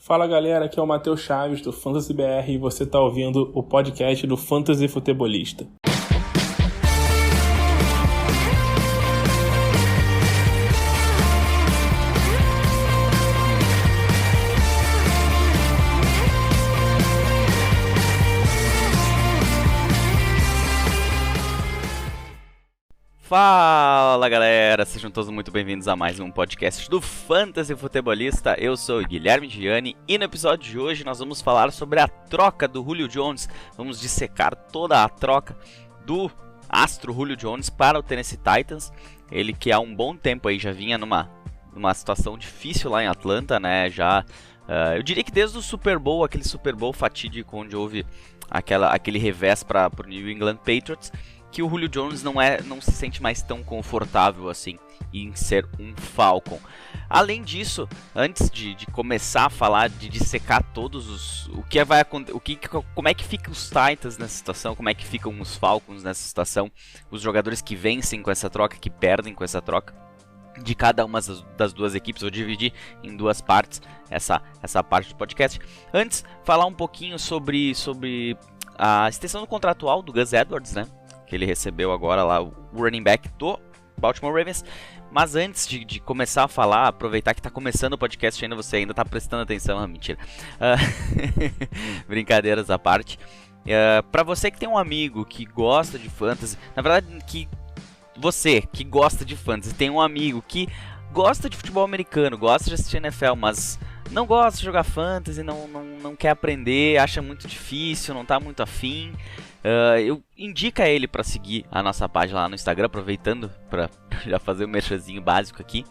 Fala galera, aqui é o Matheus Chaves do Fantasy BR e você está ouvindo o podcast do Fantasy Futebolista. Fala galera, sejam todos muito bem-vindos a mais um podcast do Fantasy Futebolista. Eu sou o Guilherme Gianni e no episódio de hoje nós vamos falar sobre a troca do Julio Jones. Vamos dissecar toda a troca do astro Julio Jones para o Tennessee Titans. Ele que há um bom tempo aí já vinha numa situação difícil lá em Atlanta, né? Eu diria que desde o Super Bowl, aquele Super Bowl fatídico onde houve aquele revés para o New England Patriots, que o Julio Jones não se sente mais tão confortável assim em ser um Falcon. Além disso, antes de começar a falar, de dissecar todos como é que ficam os Titans nessa situação, como é que ficam os Falcons nessa situação, os jogadores que vencem com essa troca, que perdem com essa troca, de cada uma das duas equipes. Vou dividir em duas partes essa parte do podcast. Antes, falar um pouquinho sobre a extensão contratual do Gus Edwards, né? Que ele recebeu agora lá, o running back do Baltimore Ravens. Mas antes de começar a falar, aproveitar que está começando o podcast ainda, você ainda está prestando atenção, mentira. Brincadeiras à parte. Para você que tem um amigo que gosta de fantasy, na verdade, você que gosta de fantasy, tem um amigo que gosta de futebol americano, gosta de assistir NFL, mas não gosta de jogar fantasy, não quer aprender, acha muito difícil, não está muito afim, eu indico a ele para seguir a nossa página lá no Instagram, aproveitando para já fazer um merchanzinho básico aqui,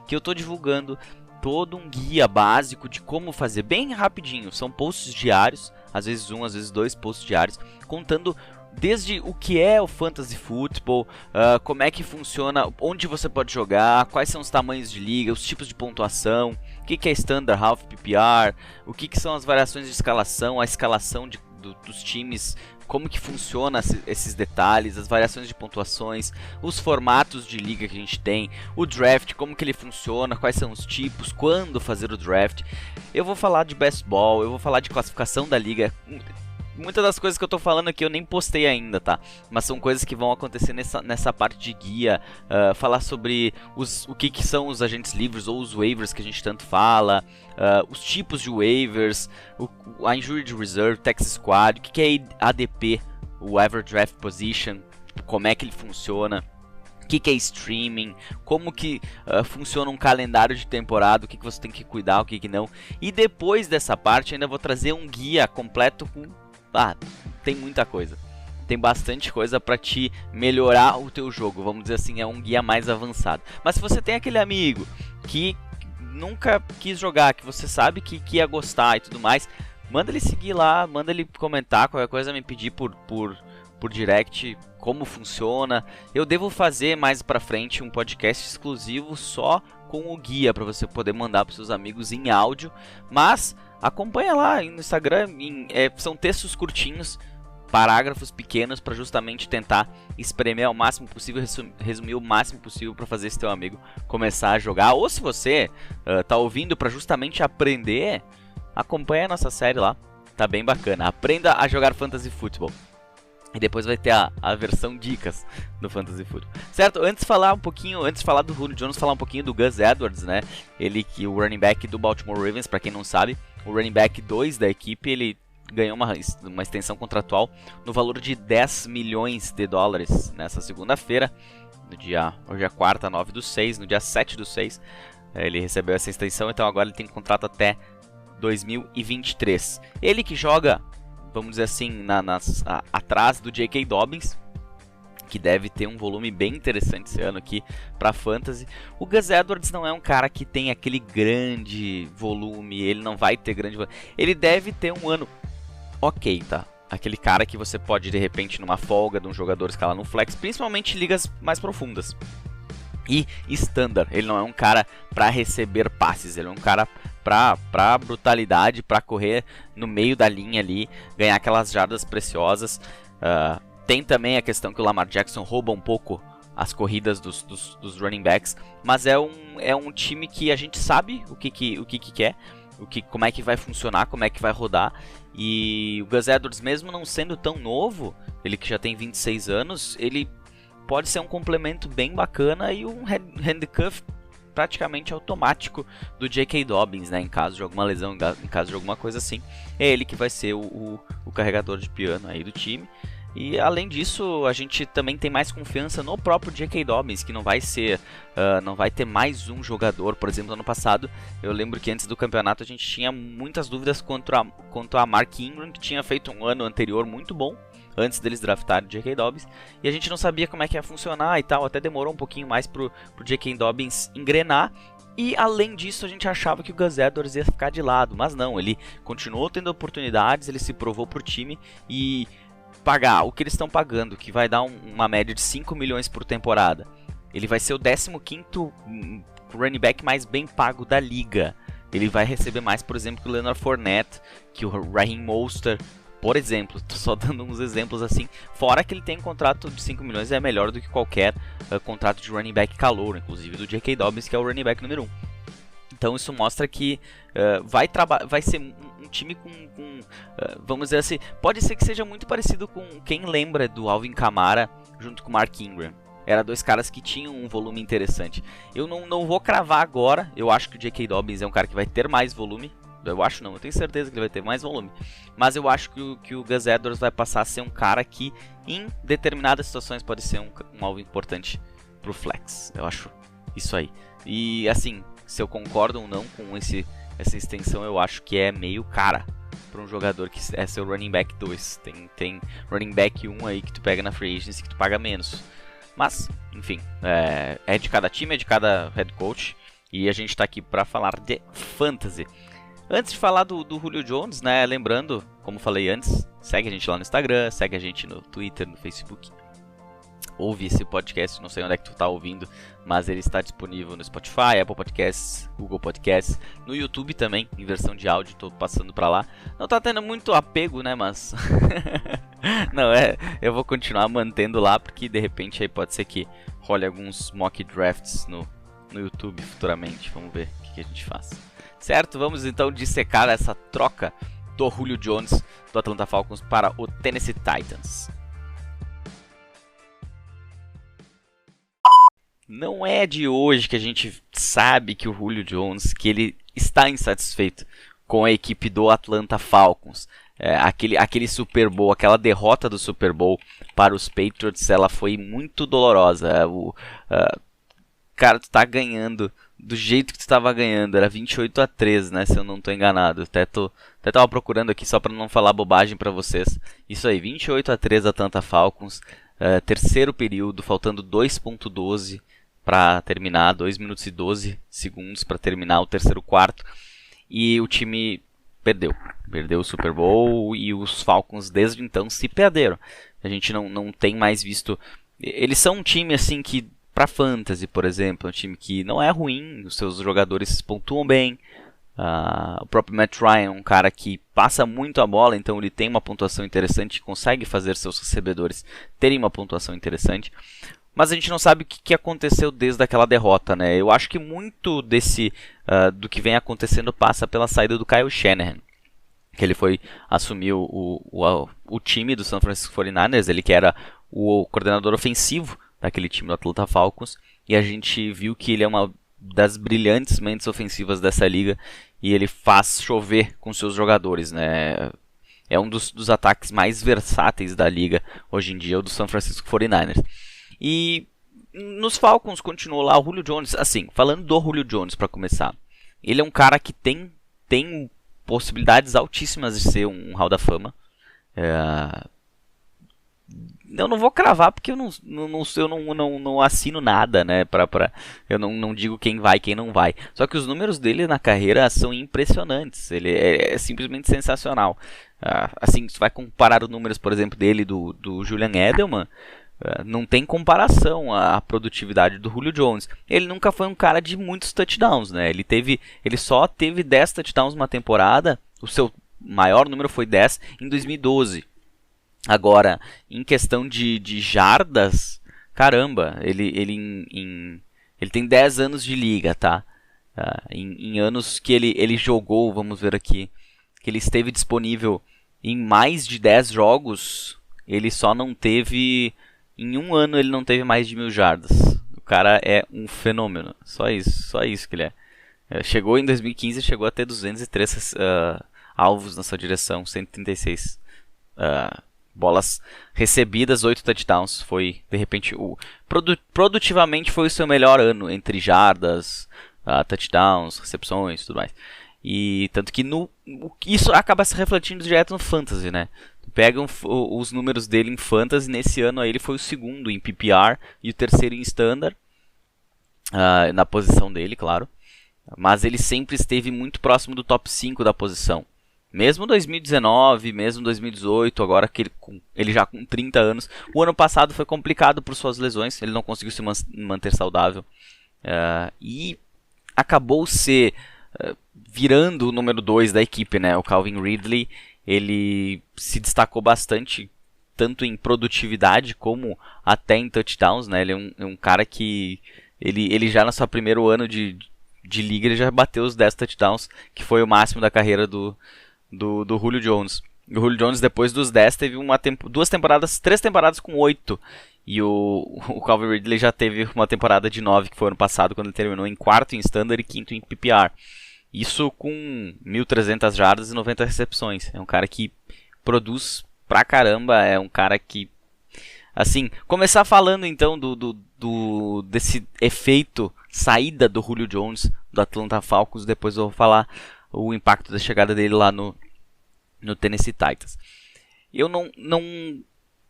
que eu estou divulgando todo um guia básico de como fazer bem rapidinho. São posts diários, às vezes um, às vezes dois posts diários, contando desde o que é o Fantasy Football, como é que funciona, onde você pode jogar, quais são os tamanhos de liga, os tipos de pontuação, o que é Standard, Half, PPR, o que são as variações de escalação, a escalação dos times, como que funciona esses detalhes, as variações de pontuações, os formatos de liga que a gente tem, o draft, como que ele funciona, quais são os tipos, quando fazer o draft. Eu vou falar de best ball, eu vou falar de classificação da liga. Muitas das coisas que eu tô falando aqui eu nem postei ainda, tá? Mas são coisas que vão acontecer nessa parte de guia. Falar sobre o que são os agentes livres ou os waivers que a gente tanto fala. Os tipos de waivers, a Injured Reserve, Taxi Squad, o que é ADP, o Average Draft Position, como é que ele funciona. O que é streaming, como que funciona um calendário de temporada, o que você tem que cuidar, o que não. E depois dessa parte ainda vou trazer um guia completo com... tem muita coisa. Tem bastante coisa para te melhorar o teu jogo. Vamos dizer assim, é um guia mais avançado. Mas se você tem aquele amigo que nunca quis jogar, que você sabe que ia gostar e tudo mais, manda ele seguir lá, manda ele comentar, qualquer coisa me pedir por direct como funciona. Eu devo fazer mais pra frente um podcast exclusivo só com o guia, para você poder mandar para seus amigos em áudio. Mas acompanha lá no Instagram, são textos curtinhos, parágrafos pequenos, para justamente tentar espremer ao máximo possível, resumir o máximo possível para fazer esse teu amigo começar a jogar. Ou se você tá ouvindo para justamente aprender, acompanha a nossa série lá, tá bem bacana. Aprenda a jogar Fantasy Football. E depois vai ter a versão dicas do Fantasy Football. Certo? Antes de falar do Julio Jones, falar um pouquinho do Gus Edwards, né? Ele que o running back do Baltimore Ravens, para quem não sabe, o running back 2 da equipe, ele ganhou uma extensão contratual no valor de $10 milhões nessa segunda-feira, hoje é quarta, 9/6, no dia 7/6, ele recebeu essa extensão, então agora ele tem contrato até 2023. Ele que joga, vamos dizer assim, atrás do J.K. Dobbins, que deve ter um volume bem interessante esse ano aqui para Fantasy. O Gus Edwards não é um cara que tem aquele grande volume, ele não vai ter grande volume. Ele deve ter um ano ok, tá? Aquele cara que você pode, de repente, numa folga de um jogador escalar no flex, principalmente em ligas mais profundas. E Standard, ele não é um cara para receber passes, ele é um cara pra brutalidade, pra correr no meio da linha ali, ganhar aquelas jardas preciosas. Tem também a questão que o Lamar Jackson rouba um pouco as corridas dos running backs, mas é um time que a gente sabe o que quer. como é que vai funcionar, como é que vai rodar. E o Gus Edwards, mesmo não sendo tão novo, ele que já tem 26 anos, ele pode ser um complemento bem bacana e um handcuff praticamente automático do J.K. Dobbins, né, em caso de alguma lesão, em caso de alguma coisa assim. É ele que vai ser o carregador de piano aí do time. E além disso, a gente também tem mais confiança no próprio J.K. Dobbins, que não vai ter mais um jogador. Por exemplo, ano passado, eu lembro que antes do campeonato a gente tinha muitas dúvidas quanto a Mark Ingram, que tinha feito um ano anterior muito bom, antes deles draftarem o J.K. Dobbins, e a gente não sabia como é que ia funcionar e tal, até demorou um pouquinho mais pro J.K. Dobbins engrenar. E além disso, a gente achava que o Gus Edwards ia ficar de lado, mas não, ele continuou tendo oportunidades, ele se provou pro time e pagar o que eles estão pagando, que vai dar uma média de 5 milhões por temporada. Ele vai ser o 15º running back mais bem pago da liga. Ele vai receber mais, por exemplo, que o Leonard Fournette, que o Raheem Mostert, por exemplo. Tô só dando uns exemplos assim. Fora que ele tem um contrato de 5 milhões, é melhor do que qualquer contrato de running back calouro, inclusive do J.K. Dobbins, que é o running back número 1. Então isso mostra que vai ser um time com vamos dizer assim, pode ser que seja muito parecido com quem lembra do Alvin Kamara junto com o Mark Ingram. Era dois caras que tinham um volume interessante. Eu não vou cravar agora, eu acho que o J.K. Dobbins é um cara que vai ter mais volume. Eu tenho certeza que ele vai ter mais volume. Mas eu acho que o Gus Edwards vai passar a ser um cara que, em determinadas situações, pode ser um alvo importante pro flex. Eu acho isso aí. E assim, se eu concordo ou não com essa extensão, eu acho que é meio cara para um jogador que é seu running back 2. Tem running back 1 aí que tu pega na free agency que tu paga menos. Mas, enfim, é de cada time, é de cada head coach. E a gente tá aqui para falar de fantasy. Antes de falar do Julio Jones, né, lembrando, como falei antes, segue a gente lá no Instagram, segue a gente no Twitter, no Facebook. Ouve esse podcast, não sei onde é que tu tá ouvindo, mas ele está disponível no Spotify, Apple Podcasts, Google Podcasts, no YouTube também, em versão de áudio, tô passando pra lá. Não tá tendo muito apego, né, mas... não, eu vou continuar mantendo lá, porque de repente aí pode ser que role alguns mock drafts no YouTube futuramente. Vamos ver o que a gente faz. Certo? Vamos então dissecar essa troca do Julio Jones do Atlanta Falcons para o Tennessee Titans. Não é de hoje que a gente sabe que o Julio Jones, que ele está insatisfeito com a equipe do Atlanta Falcons. Aquele Super Bowl, aquela derrota do Super Bowl para os Patriots, ela foi muito dolorosa. Cara, tu tá ganhando do jeito que tu estava ganhando, era 28-3, né, se eu não tô enganado. Até tava procurando aqui só para não falar bobagem para vocês. Isso aí, 28-3 Atlanta Falcons, terceiro período, faltando 2.12 para terminar, 2 minutos e 12 segundos para terminar o terceiro quarto. E o time perdeu o Super Bowl e os Falcons desde então se perderam. A gente não tem mais visto... Eles são um time assim que, para fantasy, por exemplo, é um time que não é ruim, os seus jogadores pontuam bem. O próprio Matt Ryan é um cara que passa muito a bola, então ele tem uma pontuação interessante e consegue fazer seus recebedores terem uma pontuação interessante. Mas a gente não sabe o que aconteceu desde aquela derrota, né? Eu acho que muito do que vem acontecendo passa pela saída do Kyle Shanahan, que ele foi assumir o time do San Francisco 49ers, ele que era o coordenador ofensivo daquele time do Atlanta Falcons, e a gente viu que ele é uma das brilhantes mentes ofensivas dessa liga, e ele faz chover com seus jogadores, né? É um dos ataques mais versáteis da liga hoje em dia, o do San Francisco 49ers. E nos Falcons continuou lá o Julio Jones. Assim, falando do Julio Jones para começar, ele é um cara que tem possibilidades altíssimas de ser um Hall da Fama. Eu não vou cravar porque eu não assino nada, né? Eu não digo quem vai, quem não vai. Só que os números dele na carreira são impressionantes. Ele é simplesmente sensacional. Assim, se vai comparar os números, por exemplo, dele do Julian Edelman, não tem comparação à produtividade do Julio Jones. Ele nunca foi um cara de muitos touchdowns, né? Ele só teve 10 touchdowns numa temporada. O seu maior número foi 10 em 2012. Agora, em questão de jardas, caramba, ele tem 10 anos de liga, tá? Em anos que ele jogou, vamos ver aqui, que ele esteve disponível em mais de 10 jogos, ele só não teve... Em um ano ele não teve mais de 1.000 jardas. O cara é um fenômeno. Só isso que ele é. Chegou em 2015, chegou a ter 203 alvos na sua direção, 136 bolas recebidas, 8 touchdowns. Foi, de repente, produtivamente foi o seu melhor ano, entre jardas, touchdowns, recepções e tudo mais. E tanto que isso acaba se refletindo direto no Fantasy, né? Pegam os números dele em Fantasy, nesse ano aí ele foi o segundo em PPR e o terceiro em Standard, na posição dele, claro. Mas ele sempre esteve muito próximo do top 5 da posição. Mesmo 2019, mesmo 2018, agora que ele já com 30 anos. O ano passado foi complicado por suas lesões, ele não conseguiu se manter saudável. E acabou virando o número 2 da equipe, né? O Calvin Ridley, ele se destacou bastante, tanto em produtividade como até em touchdowns, né? Ele é um cara que, ele já no seu primeiro ano de liga, ele já bateu os 10 touchdowns, que foi o máximo da carreira do Julio Jones. O Julio Jones, depois dos 10, teve 3 temporadas com 8. E o Calvin Ridley já teve uma temporada de 9, que foi ano passado, quando ele terminou em quarto em Standard e quinto em PPR. Isso com 1.300 jardas e 90 recepções. É um cara que produz pra caramba. É um cara que... Assim, começar falando então desse efeito saída do Julio Jones do Atlanta Falcons. Depois eu vou falar o impacto da chegada dele lá no Tennessee Titans. Eu não...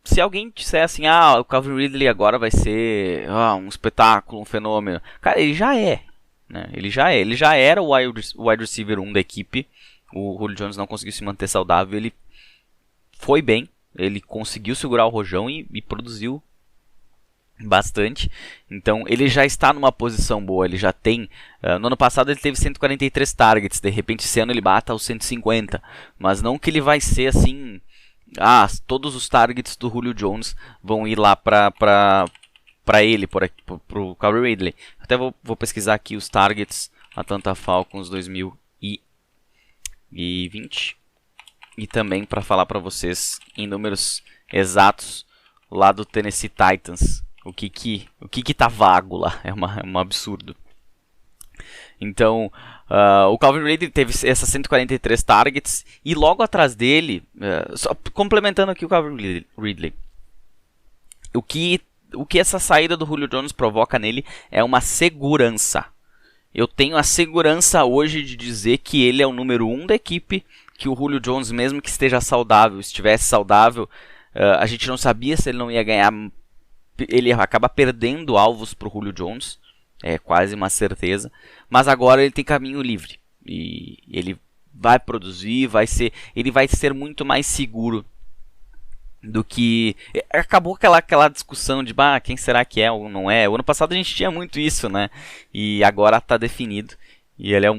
Se alguém disser assim, o Calvin Ridley agora vai ser um espetáculo, um fenômeno. Cara, ele já é. Né? Ele já era o wide receiver 1 da equipe. O Julio Jones não conseguiu se manter saudável. Ele foi bem. Ele conseguiu segurar o rojão e produziu bastante. Então ele já está numa posição boa. Ele já tem... no ano passado ele teve 143 targets. De repente esse ano ele bata aos 150. Mas não que ele vai ser assim... todos os targets do Julio Jones vão ir lá para ele, pro Calvin Ridley. Até vou pesquisar aqui os targets Atlanta Falcons 2020 e também para falar para vocês em números exatos lá do Tennessee Titans o que tá vago lá. É um absurdo. Então, o Calvin Ridley teve essas 143 targets e logo atrás dele, só complementando aqui o Calvin Ridley, o que essa saída do Julio Jones provoca nele é uma segurança. Eu tenho a segurança hoje de dizer que ele é o número 1 da equipe, que o Julio Jones, mesmo que estivesse saudável, a gente não sabia se ele não ia ganhar. Ele acaba perdendo alvos para o Julio Jones, é quase uma certeza, mas agora ele tem caminho livre e ele vai produzir, ele vai ser muito mais seguro do que... Acabou aquela discussão de quem será que é ou não é. O ano passado a gente tinha muito isso, né? E agora está definido. E ele é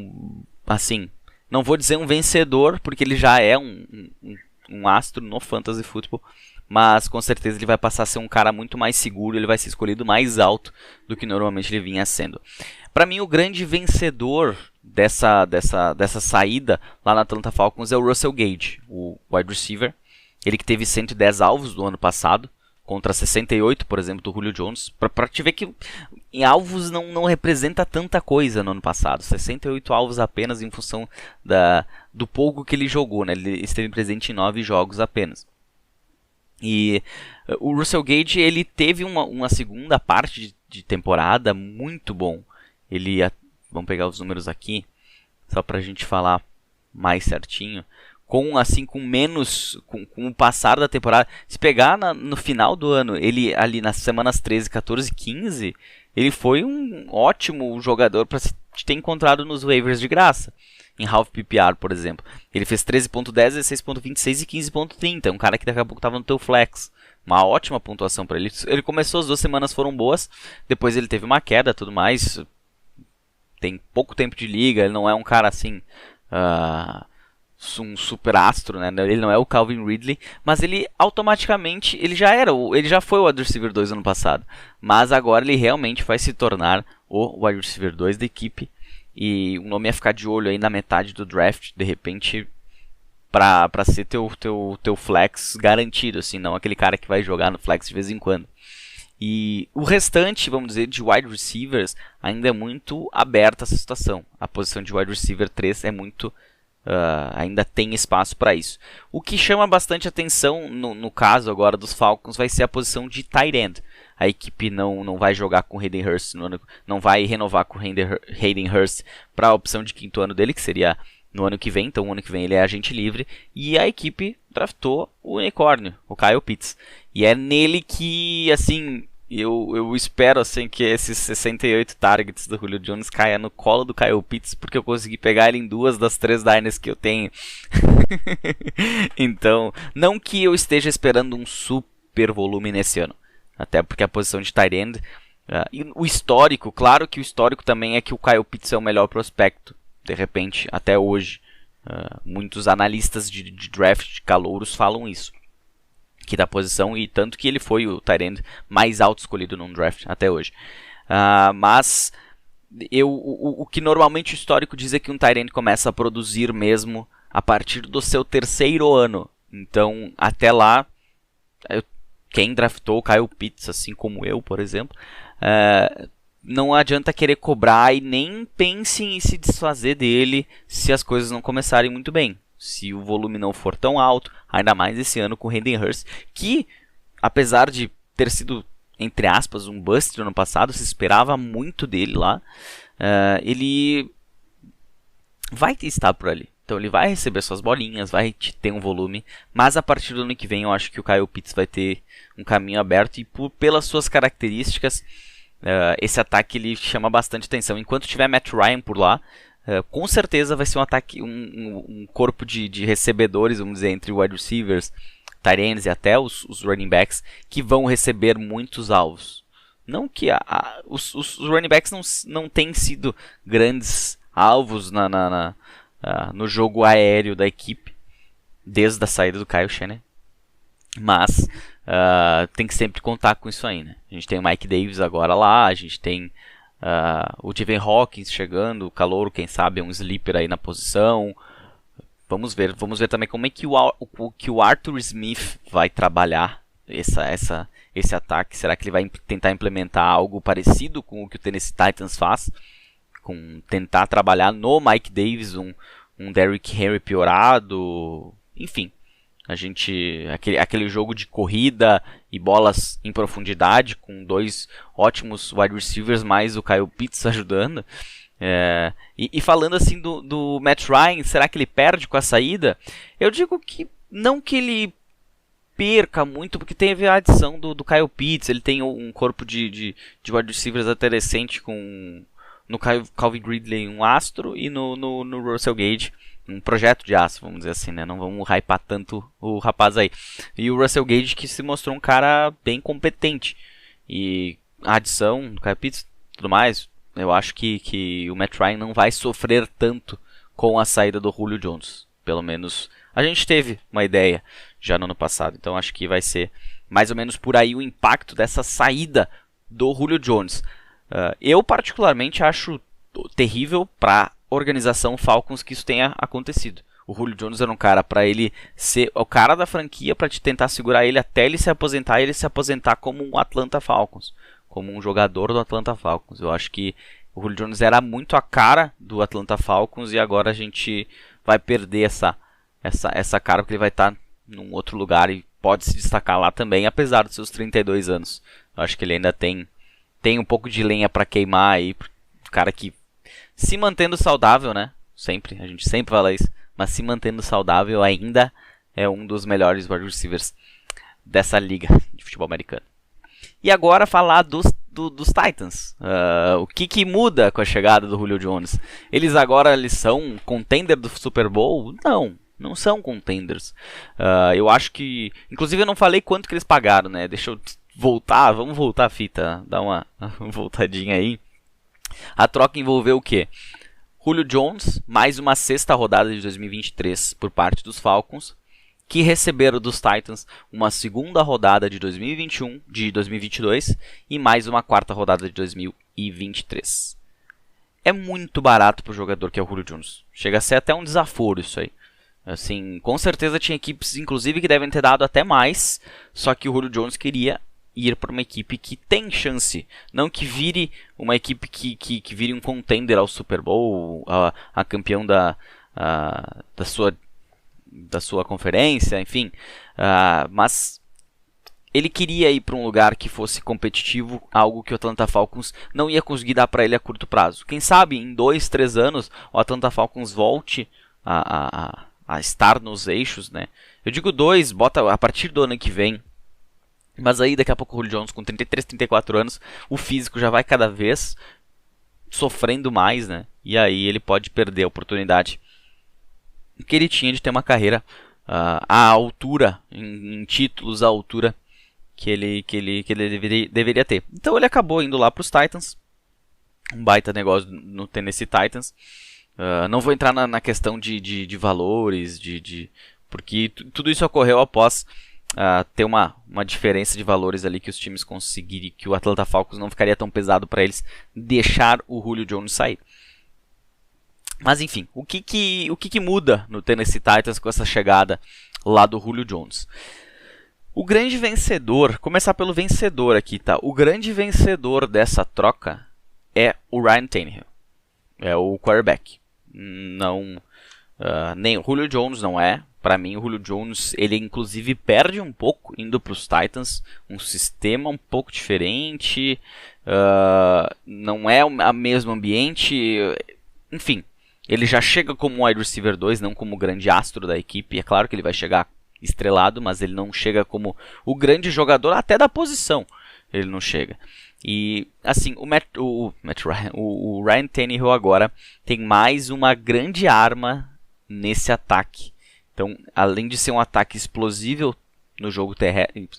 assim, não vou dizer um vencedor, porque ele já é um astro no Fantasy Football, mas com certeza ele vai passar a ser um cara muito mais seguro. Ele vai ser escolhido mais alto do que normalmente ele vinha sendo. Para mim, o grande vencedor dessa saída lá na Atlanta Falcons é o Russell Gage, o wide receiver. Ele que teve 110 alvos no ano passado, contra 68, por exemplo, do Julio Jones. Para te ver que em alvos não representa tanta coisa no ano passado. 68 alvos apenas em função do pouco que ele jogou, né? Ele esteve presente em 9 jogos apenas. E o Russell Gage, ele teve uma segunda parte de temporada muito bom. Vamos pegar os números aqui, só para a gente falar mais certinho. Com o passar da temporada, se pegar no final do ano, ele ali nas semanas 13, 14 e 15, ele foi um ótimo jogador para se ter encontrado nos waivers de graça. Em half PPR, por exemplo. Ele fez 13.10, 16.26 e 15.30. É um cara que daqui a pouco estava no teu flex. Uma ótima pontuação para ele. Ele começou, as 2 semanas foram boas. Depois ele teve uma queda, tudo mais. Tem pouco tempo de liga. Ele não é um cara assim... um super astro, né? Ele não é o Calvin Ridley, mas ele automaticamente ele já foi o wide receiver 2 ano passado, mas agora ele realmente vai se tornar o wide receiver 2 da equipe e um nome a ficar de olho aí na metade do draft, de repente, pra ser teu flex garantido, assim, não aquele cara que vai jogar no flex de vez em quando. E o restante, vamos dizer, de wide receivers, ainda é muito aberta essa situação. A posição de wide receiver 3 é muito... ainda tem espaço para isso. O que chama bastante atenção, no caso agora dos Falcons, vai ser a posição de tight end. A equipe não vai jogar com Hayden Hurst, não vai renovar com Hayden Hurst para a opção de quinto ano dele, que seria no ano que vem. Então, o ano que vem ele é agente livre. E a equipe draftou o unicórnio, o Kyle Pitts. E é nele que, assim, eu espero assim, que esses 68 targets do Julio Jones caia no colo do Kyle Pitts, porque eu consegui pegar ele em 2 das 3 Dynasties que eu tenho. Então, não que eu esteja esperando um super volume nesse ano. Até porque a posição de tight end... e o histórico, claro que o histórico também é que o Kyle Pitts é o melhor prospecto. De repente, até hoje. Muitos analistas de draft de calouros falam isso. Que da posição, e tanto que ele foi o tight end mais alto escolhido num draft até hoje. Mas o que normalmente o histórico diz é que um tight end começa a produzir mesmo a partir do seu 3º ano. Então, até lá, quem draftou o Kyle Pitts, assim como eu, por exemplo, não adianta querer cobrar e nem pense em se desfazer dele se as coisas não começarem muito bem. Se o volume não for tão alto, ainda mais esse ano com o Hayden Hurst, que, apesar de ter sido, entre aspas, um bust no ano passado, se esperava muito dele lá, ele vai estar por ali. Então ele vai receber suas bolinhas, vai ter um volume, mas a partir do ano que vem eu acho que o Kyle Pitts vai ter um caminho aberto e pelas suas características, esse ataque ele chama bastante atenção. Enquanto tiver Matt Ryan por lá, com certeza vai ser um ataque, um corpo de recebedores, vamos dizer, entre wide receivers, tight ends e até os running backs, que vão receber muitos alvos. Não que os running backs não têm sido grandes alvos no jogo aéreo da equipe, desde a saída do Kyle Shanahan, mas tem que sempre contar com isso aí, né? A gente tem o Mike Davis agora lá, a gente tem o Devin Hawkins chegando, o calouro, quem sabe, é um sleeper aí na posição. Vamos ver também como é que o Arthur Smith vai trabalhar esse ataque. Será que ele vai tentar implementar algo parecido com o que o Tennessee Titans faz? Com tentar trabalhar no Mike Davis um Derrick Henry piorado, enfim. Aquele jogo de corrida e bolas em profundidade, com 2 ótimos wide receivers, mais o Kyle Pitts ajudando. E falando assim do Matt Ryan, será que ele perde com a saída? Eu digo que não que ele perca muito, porque teve a adição do Kyle Pitts, ele tem um corpo de wide receivers até decente, no Calvin Ridley um astro e no Russell Gage um projeto de aço, vamos dizer assim, né? Não vamos hypar tanto o rapaz aí. E o Russell Gage, que se mostrou um cara bem competente. E a adição do Kyle Pitts e tudo mais, eu acho que o Matt Ryan não vai sofrer tanto com a saída do Julio Jones. Pelo menos a gente teve uma ideia já no ano passado. Então acho que vai ser mais ou menos por aí o impacto dessa saída do Julio Jones. Eu particularmente acho terrível para organização Falcons que isso tenha acontecido. O Julio Jones era um cara para ele ser o cara da franquia, para te tentar segurar ele até ele se aposentar, e ele se aposentar como um Atlanta Falcons, como um jogador do Atlanta Falcons. Eu acho que o Julio Jones era muito a cara do Atlanta Falcons, e agora a gente vai perder essa cara, porque ele vai estar num outro lugar e pode se destacar lá também, apesar dos seus 32 anos. Eu acho que ele ainda tem um pouco de lenha para queimar aí, o cara que se mantendo saudável, né? A gente sempre fala isso, mas se mantendo saudável ainda é um dos melhores wide receivers dessa liga de futebol americano. E agora falar dos Titans. O que muda com a chegada do Julio Jones? Eles são contender do Super Bowl? Não são contenders. Eu acho que... Inclusive eu não falei quanto que eles pagaram, né? Deixa eu voltar, vamos voltar a fita, dar uma voltadinha aí. A troca envolveu o quê? Julio Jones, mais uma 6ª rodada de 2023 por parte dos Falcons, que receberam dos Titans uma 2ª rodada de 2022 e mais uma 4ª rodada de 2023. é muito barato pro jogador que é o Julio Jones. Chega a ser até um desaforo isso aí. Assim, com certeza tinha equipes, inclusive, que devem ter dado até mais, só que o Julio Jones queria ir para uma equipe que tem chance, não que vire uma equipe que vire um contender ao Super Bowl, a campeão da sua conferência, enfim, mas ele queria ir para um lugar que fosse competitivo, algo que o Atlanta Falcons não ia conseguir dar para ele a curto prazo. Quem sabe em 2, 3 anos o Atlanta Falcons volte a estar nos eixos, né? Eu digo 2, bota a partir do ano que vem. Mas aí daqui a pouco o Julio Jones com 33, 34 anos, o físico já vai cada vez sofrendo mais, né? E aí ele pode perder a oportunidade que ele tinha de ter uma carreira à altura, em títulos à altura que ele deveria ter. Então ele acabou indo lá para os Titans, um baita negócio no Tennessee Titans. Não vou entrar na questão de valores, porque tudo isso ocorreu após ter uma diferença de valores ali que os times conseguirem, que o Atlanta Falcons não ficaria tão pesado para eles deixar o Julio Jones sair. Mas enfim, o que muda no Tennessee Titans com essa chegada lá do Julio Jones? O grande vencedor, começar pelo vencedor aqui, tá? O grande vencedor dessa troca é o Ryan Tannehill, é o quarterback. Não, nem o Julio Jones não é. Para mim, o Julio Jones, ele inclusive perde um pouco indo para os Titans, um sistema um pouco diferente, não é o mesmo ambiente, enfim, ele já chega como um wide receiver 2, não como o grande astro da equipe. É claro que ele vai chegar estrelado, mas ele não chega como o grande jogador, até da posição ele não chega. E assim, o Ryan Tannehill agora tem mais uma grande arma nesse ataque. Então, além de ser um ataque explosivo no jogo terrestre,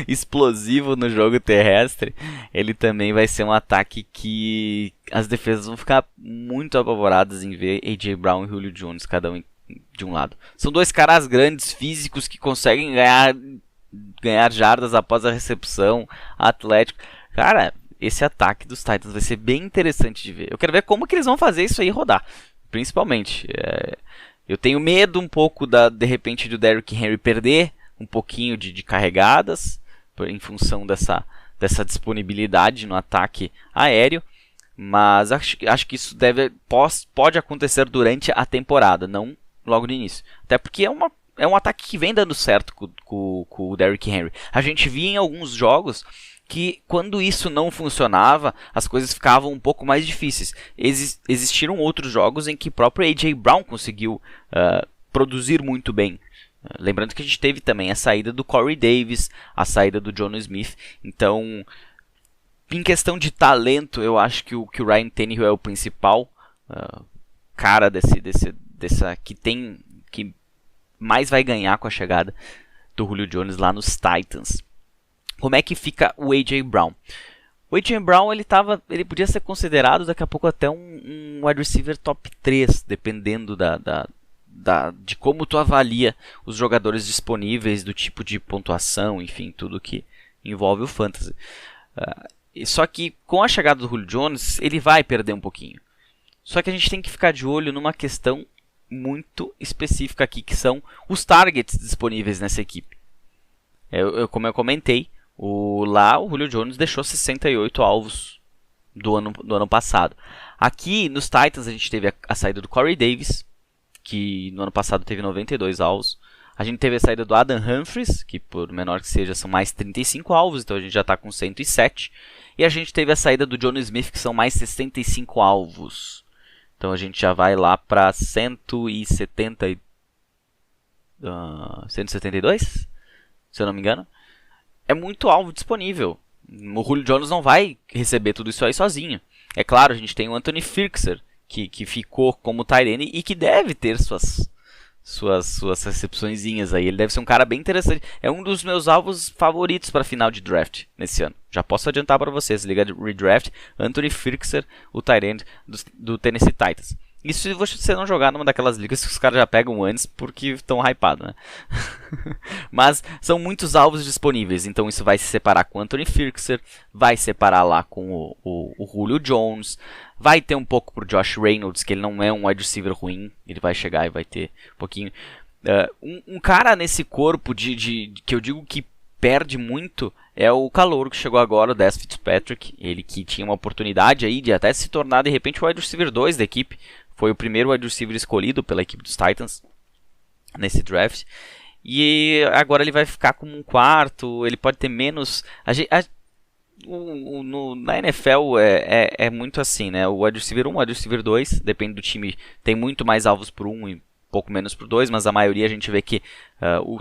explosivo no jogo terrestre, ele também vai ser um ataque que as defesas vão ficar muito apavoradas em ver A.J. Brown e Julio Jones, cada um de um lado. São dois caras grandes, físicos, que conseguem ganhar jardas após a recepção, atlético. Cara, esse ataque dos Titans vai ser bem interessante de ver. Eu quero ver como que eles vão fazer isso aí rodar. Principalmente, eu tenho medo um pouco de repente do Derrick Henry perder um pouquinho de carregadas em função dessa disponibilidade no ataque aéreo, mas acho que isso pode acontecer durante a temporada, não logo no início, até porque é um ataque que vem dando certo com o Derrick Henry. A gente via em alguns jogos que quando isso não funcionava, as coisas ficavam um pouco mais difíceis. Existiram outros jogos em que o próprio A.J. Brown conseguiu produzir muito bem. Lembrando que a gente teve também a saída do Corey Davis, a saída do Jonnu Smith. Então, em questão de talento, eu acho que o Ryan Tannehill é o principal cara que mais vai ganhar com a chegada do Julio Jones lá nos Titans. Como é que fica o A.J. Brown? O A.J. Brown ele podia ser considerado daqui a pouco até um wide receiver top 3, dependendo de como tu avalia os jogadores disponíveis, do tipo de pontuação, enfim, tudo que envolve o fantasy. Só que com a chegada do Julio Jones, ele vai perder um pouquinho. Só que a gente tem que ficar de olho numa questão muito específica aqui, que são os targets disponíveis nessa equipe. Como eu comentei, o Julio Jones deixou 68 alvos do ano passado. Aqui nos Titans a gente teve a saída do Corey Davis, que no ano passado teve 92 alvos. A gente teve a saída do Adam Humphries, que por menor que seja são mais 35 alvos, então a gente já está com 107. E a gente teve a saída do Jonnu Smith, que são mais 65 alvos. Então a gente já vai lá para 172, se eu não me engano. É muito alvo disponível. O Julio Jones não vai receber tudo isso aí sozinho. É claro, a gente tem o Anthony Firkser, que ficou como tight end e que deve ter suas recepçõezinhas aí. Ele deve ser um cara bem interessante. É um dos meus alvos favoritos para final de draft nesse ano. Já posso adiantar para vocês. Liga de redraft, Anthony Firkser, o tight end do Tennessee Titans. Isso se você não jogar numa daquelas ligas que os caras já pegam antes porque estão hypados, né? Mas são muitos alvos disponíveis, então isso vai se separar com o Anthony Firkser, vai separar lá com o Julio Jones, vai ter um pouco pro Josh Reynolds, que ele não é um wide receiver ruim, ele vai chegar e vai ter um pouquinho. Um cara nesse corpo que eu digo que perde muito é o calouro que chegou agora, o Dez Fitzpatrick, ele que tinha uma oportunidade aí de até se tornar de repente o wide receiver 2 da equipe, foi o primeiro wide receiver escolhido pela equipe dos Titans nesse draft, e agora ele vai ficar como um quarto, ele pode ter menos... Na NFL é muito assim, né? O wide receiver 1, o wide receiver 2, depende do time, tem muito mais alvos por 1 e pouco menos por 2, mas a maioria a gente vê que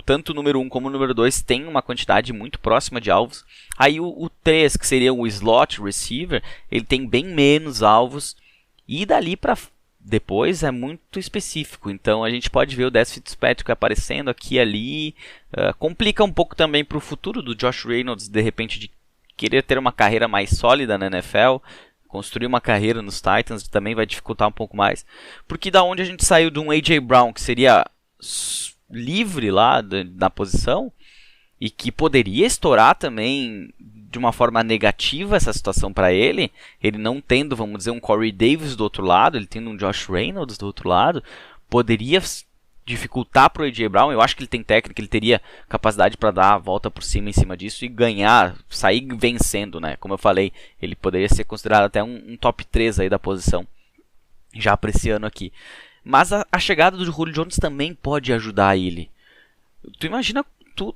tanto o número 1 como o número 2 tem uma quantidade muito próxima de alvos. Aí o 3, que seria o slot receiver, ele tem bem menos alvos, e dali para depois é muito específico. Então a gente pode ver o Dez Fitzpatrick aparecendo aqui e ali, complica um pouco também para o futuro do Josh Reynolds, de repente de querer ter uma carreira mais sólida na NFL, construir uma carreira nos Titans também vai dificultar um pouco mais. Porque da onde a gente saiu de um A.J. Brown, que seria livre lá na posição, e que poderia estourar também de uma forma negativa essa situação para ele não tendo, vamos dizer, um Corey Davis do outro lado, ele tendo um Josh Reynolds do outro lado, poderia dificultar para o A.J. Brown. Eu acho que ele tem técnica, ele teria capacidade para dar a volta por cima em cima disso e ganhar, sair vencendo, né? Como eu falei, ele poderia ser considerado até um top 3 aí da posição, já para esse ano aqui. Mas a chegada do Julio Jones também pode ajudar ele. Tu imagina, tu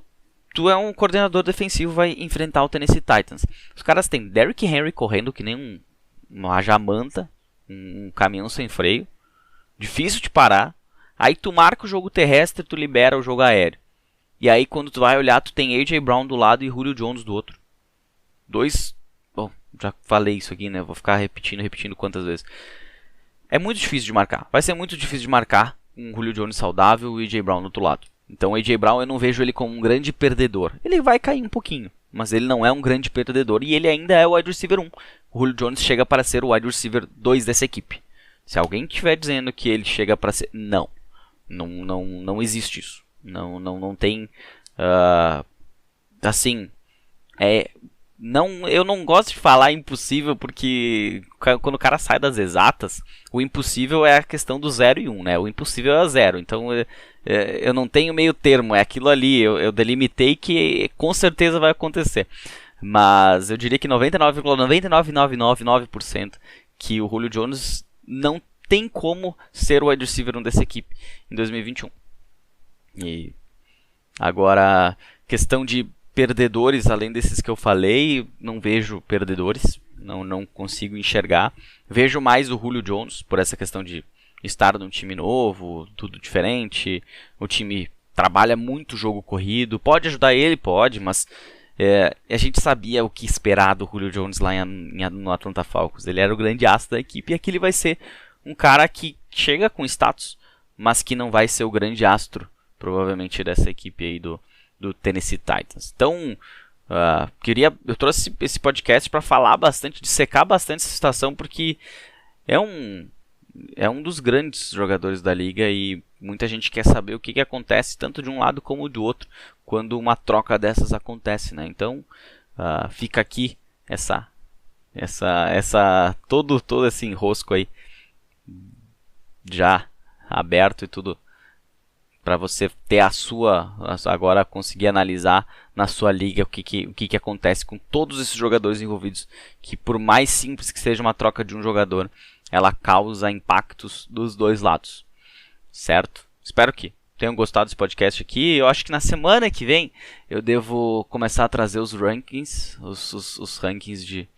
é um coordenador defensivo, vai enfrentar o Tennessee Titans. Os caras têm Derrick Henry correndo que nem uma jamanta, um caminhão sem freio, difícil de parar. Aí tu marca o jogo terrestre, tu libera o jogo aéreo. E aí quando tu vai olhar, tu tem A.J. Brown do lado e Julio Jones do outro. Bom, já falei isso aqui, né? Vou ficar repetindo quantas vezes. É muito difícil de marcar. Vai ser muito difícil de marcar um Julio Jones saudável e A.J. Brown do outro lado. Então o A.J. Brown eu não vejo ele como um grande perdedor. Ele vai cair um pouquinho, mas ele não é um grande perdedor. E ele ainda é o wide receiver 1. O Julio Jones chega para ser o wide receiver 2 dessa equipe. Se alguém estiver dizendo que ele chega para ser... Não existe isso. Não tem... assim... eu não gosto de falar impossível porque quando o cara sai das exatas, o impossível é a questão do 0 e 1, né? O impossível é 0. Então eu não tenho meio termo, é aquilo ali. Eu delimitei que com certeza vai acontecer. Mas eu diria que 99,99999% que o Julio Jones não tem como ser o wide receiver 1 dessa equipe em 2021. E agora, questão de perdedores, além desses que eu falei, não vejo perdedores, não consigo enxergar. Vejo mais o Julio Jones, por essa questão de estar num time novo, tudo diferente, o time trabalha muito jogo corrido, pode ajudar ele, pode, mas a gente sabia o que esperar do Julio Jones lá no Atlanta Falcons. Ele era o grande astro da equipe e aqui ele vai ser um cara que chega com status, mas que não vai ser o grande astro, provavelmente, dessa equipe aí do Tennessee Titans. Então, eu trouxe esse podcast para falar bastante, dissecar bastante essa situação, porque é um dos grandes jogadores da liga e muita gente quer saber o que acontece tanto de um lado como do outro quando uma troca dessas acontece, né? Então, fica aqui todo esse enrosco aí já aberto e tudo para você ter agora conseguir analisar na sua liga o que acontece com todos esses jogadores envolvidos, que por mais simples que seja uma troca de um jogador, ela causa impactos dos dois lados, certo? Espero que tenham gostado desse podcast aqui. Eu acho que na semana que vem eu devo começar a trazer os rankings, os rankings de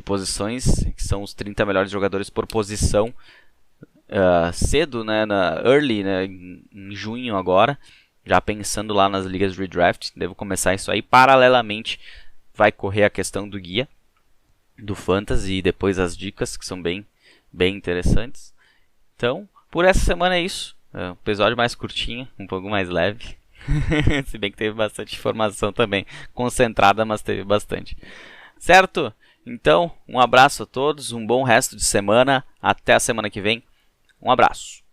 posições, que são os 30 melhores jogadores por posição, cedo, né, early, né, em junho agora, já pensando lá nas ligas de redraft. Devo começar isso aí. Paralelamente vai correr a questão do guia do Fantasy e depois as dicas, que são bem interessantes. Então, por essa semana é isso. Um episódio mais curtinho, um pouco mais leve. Se bem que teve bastante informação também, concentrada, mas teve bastante. Certo? Então, um abraço a todos, um bom resto de semana. Até a semana que vem. Um abraço.